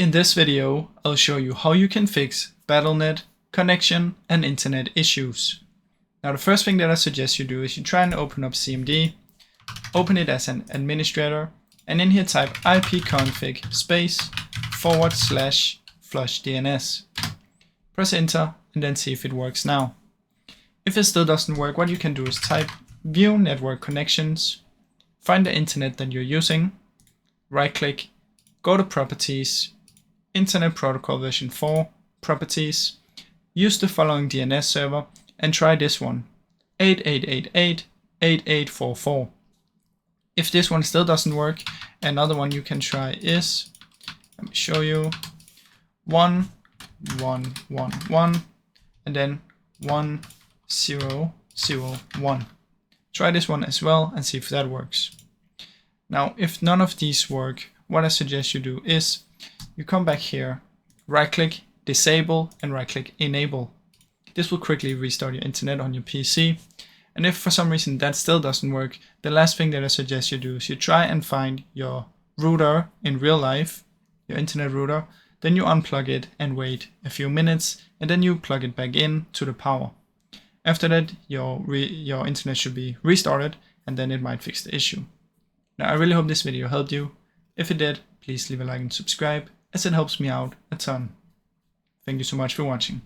In this video, I'll show you how you can fix BattleNet, connection, and internet issues. Now the first thing that I suggest you do is you try and open up CMD, open it as an administrator, and in here type ipconfig space /flush DNS. Press enter and then see if it works now. If it still doesn't work, what you can do is type view network connections, find the internet that you're using, right click, go to properties, Internet Protocol version 4, properties, use the following DNS server and try this one, 8888.8844. If this one still doesn't work, another one you can try is, let me show you, 1111 and then 1001. Try this one as well and see if that works. Now, if none of these work, what I suggest you do is you come back here, right click, disable, and right click, enable. This will quickly restart your internet on your PC. And if for some reason that still doesn't work, the last thing that I suggest you do is you try and find your router in real life, your internet router, then you unplug it and wait a few minutes, and then you plug it back in to the power. After that, your internet should be restarted, and then it might fix the issue. Now, I really hope this video helped you. If it did, please leave a like and subscribe, as it helps me out a ton. Thank you so much for watching.